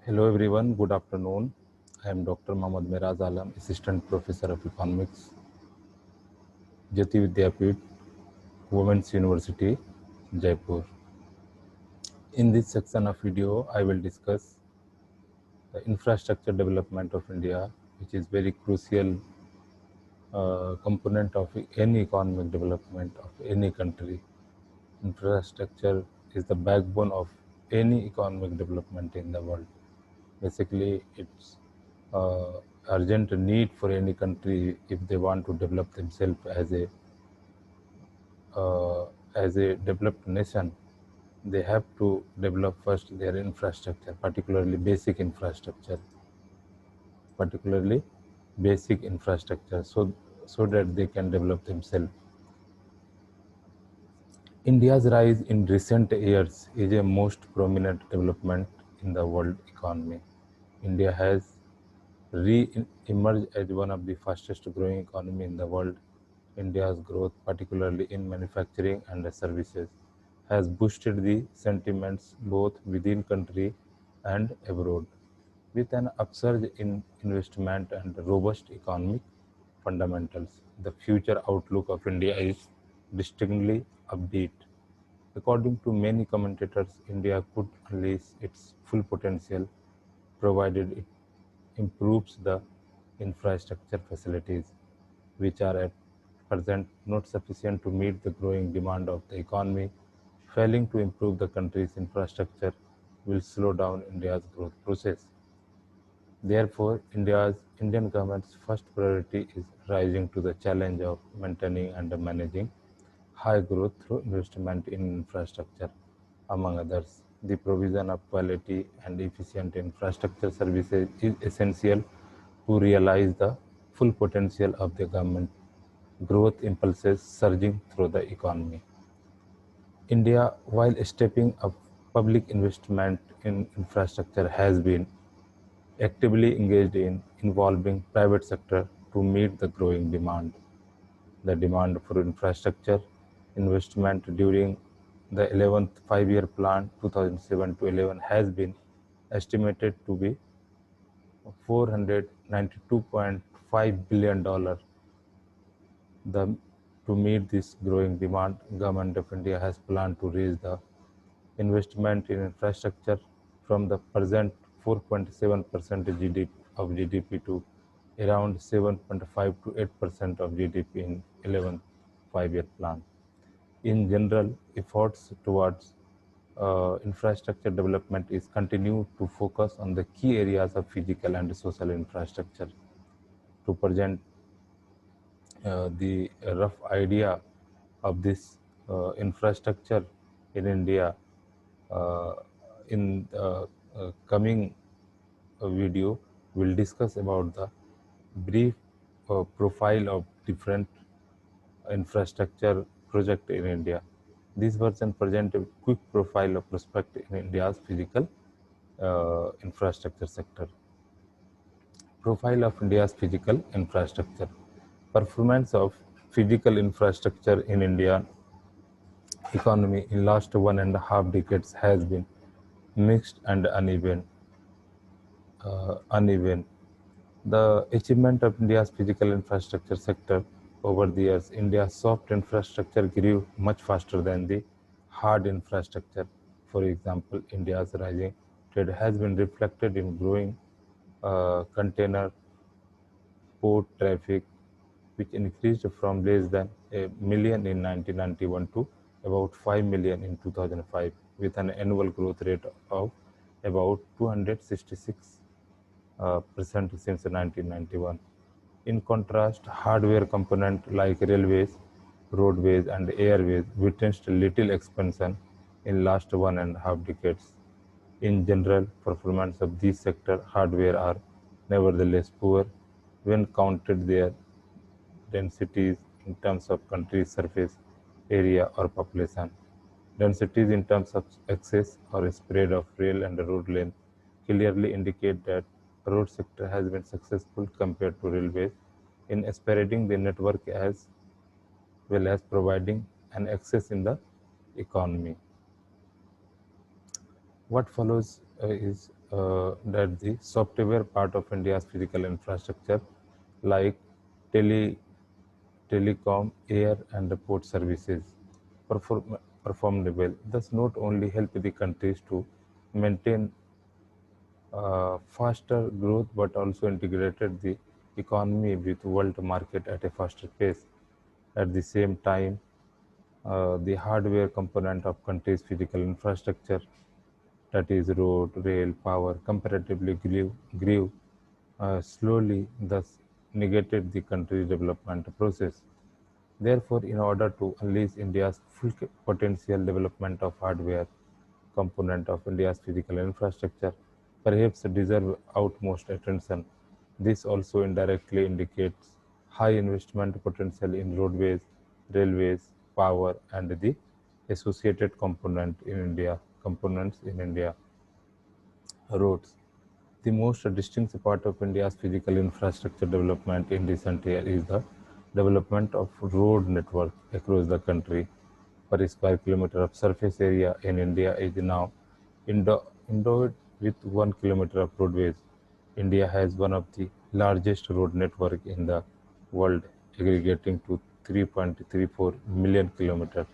Hello everyone, good afternoon. I am Dr. Mohammad Miraz Alam, Assistant Professor of Economics, Jyoti Vidyapeeth, Women's University, Jaipur. In this section of video, I will discuss the infrastructure development of India, which is very crucial component of any economic development of any country. Infrastructure is the backbone of any economic development in the world. Basically, it's urgent need for any country if they want to develop themselves as a developed nation. They have to develop first their infrastructure, particularly basic infrastructure, so that they can develop themselves. India's rise in recent years is a most prominent development in the world economy. India has re-emerged as one of the fastest growing economy in the world. India's growth, particularly in manufacturing and services, has boosted the sentiments both within country and abroad. With an upsurge in investment and robust economic fundamentals, the future outlook of India is distinctly upbeat. According to many commentators, India could unleash its full potential provided it improves the infrastructure facilities, which are at present not sufficient to meet the growing demand of the economy. Failing to improve the country's infrastructure will slow down India's growth process. Therefore, Indian government's first priority is rising to the challenge of maintaining and managing high growth through investment in infrastructure, among others. The provision of quality and efficient infrastructure services is essential to realize the full potential of the government growth impulses surging through the economy. India, while stepping up public investment in infrastructure, has been actively engaged in involving private sector to meet the growing demand. The demand for infrastructure investment during the 11th five-year plan 2007 to 11 has been estimated to be $492.5 billion. The, to meet this growing demand, Government of India has planned to raise the investment in infrastructure from the present 4.7% of GDP to around 7.5 to 8% of GDP in 11th five-year plan. In general, efforts towards infrastructure development is continued to focus on the key areas of physical and social infrastructure. To present the rough idea of this infrastructure in India, uh, in the coming video, we'll discuss about the brief profile of different infrastructure project in India. This version presents a quick profile of prospect in India's physical infrastructure sector. Profile of India's physical infrastructure. Performance of physical infrastructure in India economy in last 1.5 decades has been mixed and uneven. The achievement of India's physical infrastructure sector over the years, India's soft infrastructure grew much faster than the hard infrastructure. For example, India's rising trade has been reflected in growing container port traffic, which increased from less than a million in 1991 to about 5 million in 2005, with an annual growth rate of about 266 percent since 1991. In contrast, hardware components like railways, roadways, and airways witnessed little expansion in last 1.5 decades. In general, performance of these sector hardware are nevertheless poor when counted their densities in terms of country surface area or population. Densities in terms of access or spread of rail and road length clearly indicate that road sector has been successful compared to railways in spreading the network as well as providing an access in the economy. What follows is that the software part of India's physical infrastructure, like tele, telecom, air, and the port services, performed well. Thus, not only help the countries to maintain faster growth, but also integrated the economy with world market at a faster pace. At the same time, the hardware component of country's physical infrastructure, that is road, rail, power, comparatively grew slowly, thus negated the country's development process. Therefore, in order to unleash India's full potential, development of hardware component of India's physical infrastructure perhaps deserve utmost attention. This also indirectly indicates high investment potential in roadways, railways, power, and the associated components in India. Roads. The most distinct part of India's physical infrastructure development in recent years is the development of road network across the country. Per square kilometer of surface area in India is now endowed with 1 kilometer of roadways. India has one of the largest road network in the world, aggregating to 3.34 million kilometers.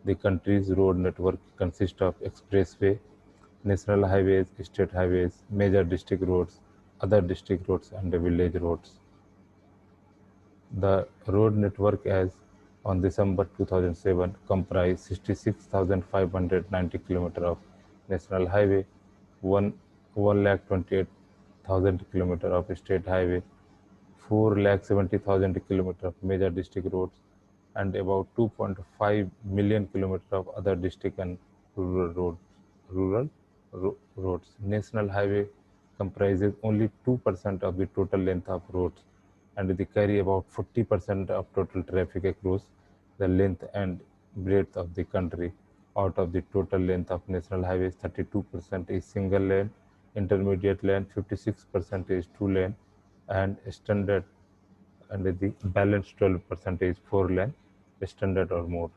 The country's road network consists of expressway, national highways, state highways, major district roads, other district roads, and village roads. The road network as on December 2007 comprised 66,590 km of national highway, 1,28,000 km of state highway, 4,70,000 km of major district roads, and about 2.5 million km of other district and rural roads. Roads. National highway comprises only 2% of the total length of roads, and they carry about 40% of total traffic across the length and breadth of the country. Out of the total length of national highways, 32% is single lane, intermediate lane, 56% is two lane, and standard, and the balance 12% is four lane, standard or more.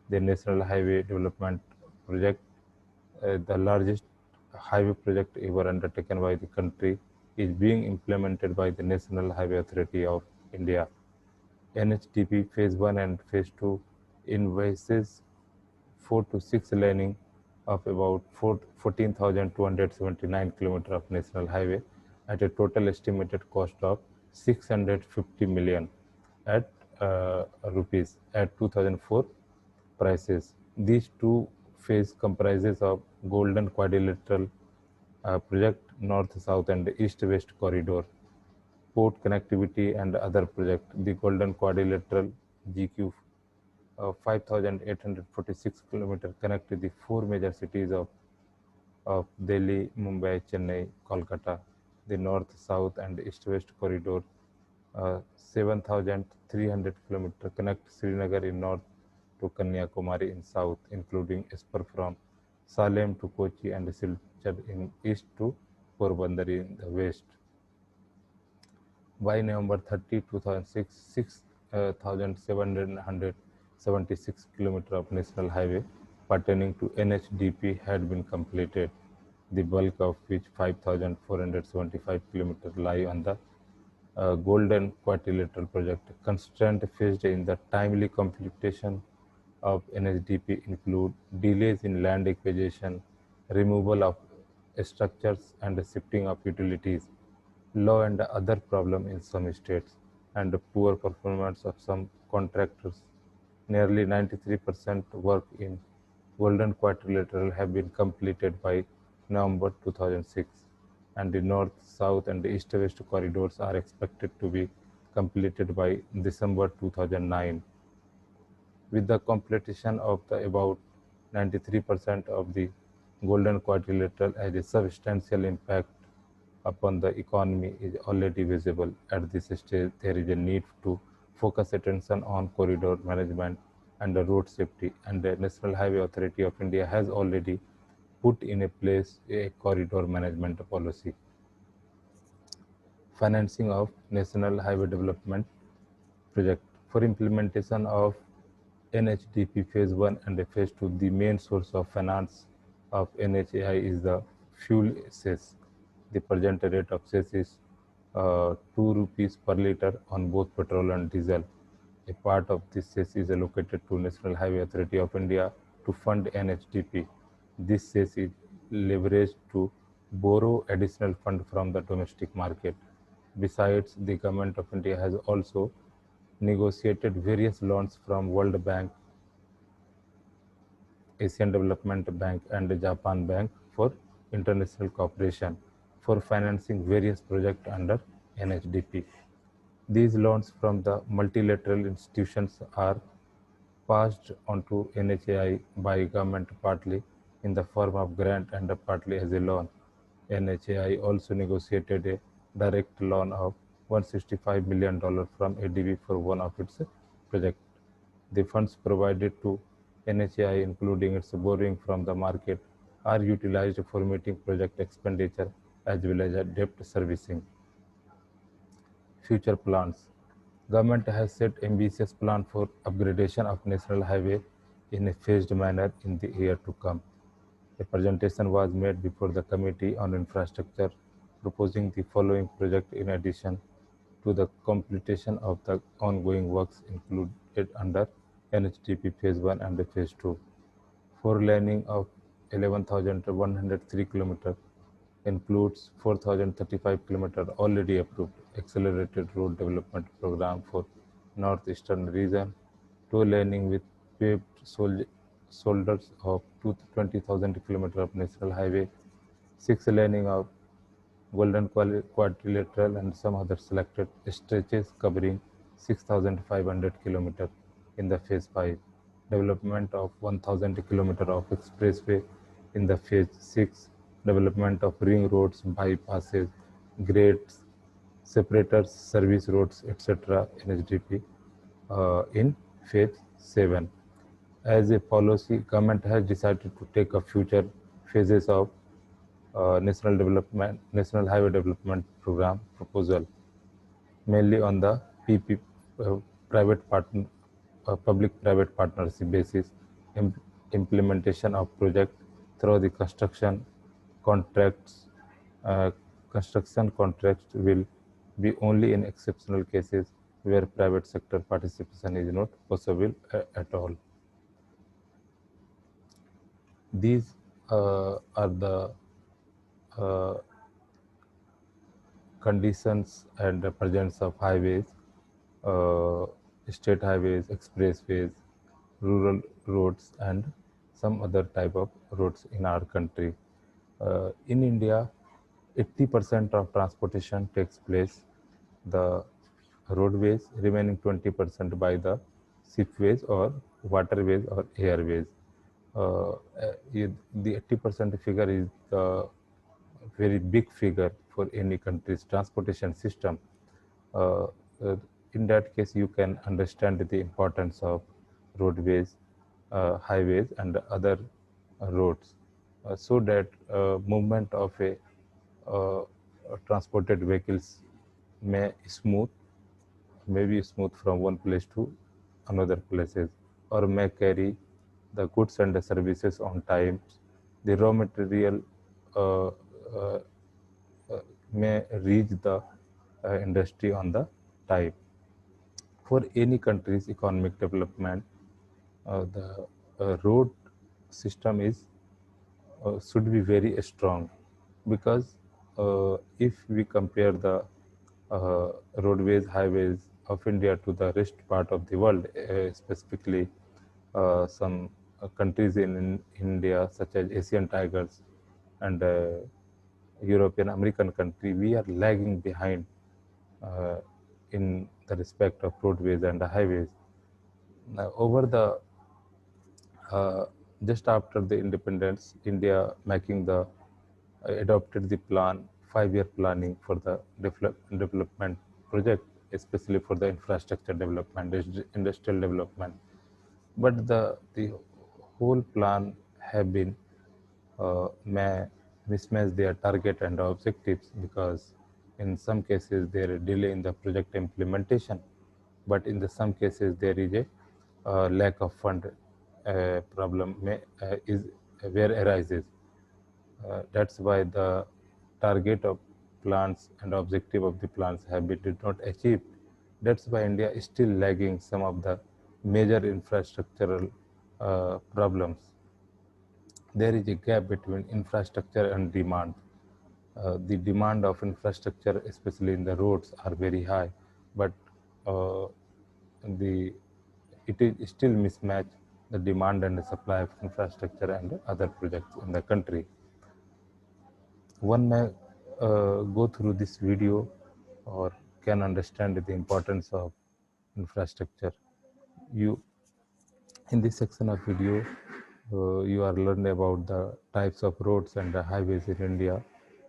The National Highway Development Project, the largest highway project ever undertaken by the country, is being implemented by the National Highway Authority of India. NHDP Phase 1 and Phase 2 invises 4 to 6 laning of about 14,279 km of national highway at a total estimated cost of 650 million at rupees at 2004 prices. These two phase comprises of Golden Quadrilateral project, North South and East West corridor, port connectivity and other project. The Golden Quadrilateral GQ 5,846 km connect the four major cities of Delhi, Mumbai, Chennai, Kolkata. The North South and East West corridor 7,300 km connect Srinagar in north to Kanyakumari in south, including spur from Salem to Kochi and Silchar in east to Porbandar in the west. By November 30, 2006, 6,776 km of national highway pertaining to NHDP had been completed, the bulk of which 5,475 km lie on the Golden Quadrilateral project. Constraints faced in the timely completion of NHDP include delays in land acquisition, removal of structures and shifting of utilities, law and other problems in some states, and the poor performance of some contractors. Nearly 93% work in Golden Quadrilateral have been completed by November 2006, and the north, south, and east-west corridors are expected to be completed by December 2009. With the completion of the about 93% of the Golden Quadrilateral as a substantial impact upon the economy is already visible. At this stage, there is a need to focus attention on corridor management and the road safety, and the National Highway Authority of India has already put in a place a corridor management policy. Financing of National Highway Development Project. For implementation of NHDP Phase 1 and Phase 2, the main source of finance of NHAI is the fuel cess. The present rate of cess is 2 rupees per liter on both petrol and diesel. A part of this cess is allocated to National Highway Authority of India to fund NHDP. This cess is leveraged to borrow additional fund from the domestic market. Besides, the Government of India has also negotiated various loans from World Bank, Asian Development Bank and Japan Bank for international cooperation for financing various projects under NHDP. These loans from the multilateral institutions are passed on to NHAI by government partly in the form of grant and partly as a loan. NHAI also negotiated a direct loan of $165 million from ADB for one of its projects. The funds provided to NHAI, including its borrowing from the market, are utilized for meeting project expenditure as well as debt servicing. Future plans. Government has set ambitious plan for upgradation of national highway in a phased manner in the year to come. A presentation was made before the Committee on Infrastructure proposing the following project in addition to the completion of the ongoing works included under NHDP Phase 1 and Phase 2. Four-laning of 11,103 km includes 4,035 km already approved accelerated road development program for northeastern region, two-laning with paved shoulders of 20,000 km of national highway, six-laning of Golden Quadrilateral and some other selected stretches covering 6,500 km in the Phase 5, development of 1,000 km of expressway in the Phase 6, development of ring roads, bypasses, grades, separators, service roads, etc. NHDP in Phase 7. As a policy, government has decided to take a future phases of National Highway Development Program proposal, mainly on the PP, private partner, public-private partnership basis, implementation of project through the construction contracts. Construction contracts will be only in exceptional cases where private sector participation is not possible at all. These are the conditions and the presence of highways, uh, state highways, expressways, rural roads, and some other type of roads in our country. In India, 80% of transportation takes place the roadways, remaining 20% by the shipways or waterways or airways. The 80% figure is the very big figure for any country's transportation system. Uh, uh, in that case, you can understand the importance of roadways, highways, and other roads, so that movement of a transported vehicles may be smooth from one place to another places, or may carry the goods and the services on time. The raw material uh, uh, may reach the industry on the time. For any country's economic development, the road system is should be very strong, because if we compare the roadways, highways of India to the rest part of the world, specifically some countries in India, such as Asian tigers and European American country, we are lagging behind uh, in the respect of roadways and the highways. Now, over the uh, just after the independence, India making the adopted the plan, 5-year planning for the development project, especially for the infrastructure development, industrial development. But the whole plan have been may mismatch their target and objectives, because in some cases there is delay in the project implementation, but in the some cases there is a lack of fund problem is where arises. That's why the target of plans and objective of the plans have been did not achieved. That's why India is still lagging some of the major infrastructural problems. There is a gap between infrastructure and demand. The demand of infrastructure, especially in the roads, are very high, but uh, the it is still mismatch the demand and the supply of infrastructure and other projects in the country. One may go through this video or can understand the importance of infrastructure. You in this section of video, you are learning about the types of roads and the highways in India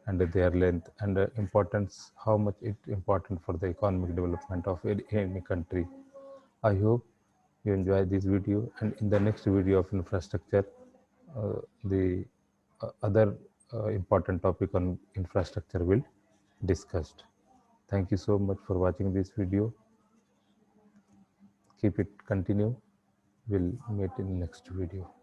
and their length and the importance, how much it important for the economic development of any country. I hope you enjoy this video, and in the next video of infrastructure, the other important topic on infrastructure will discussed. Thank you so much for watching this video. Keep it continue. We'll meet in next video.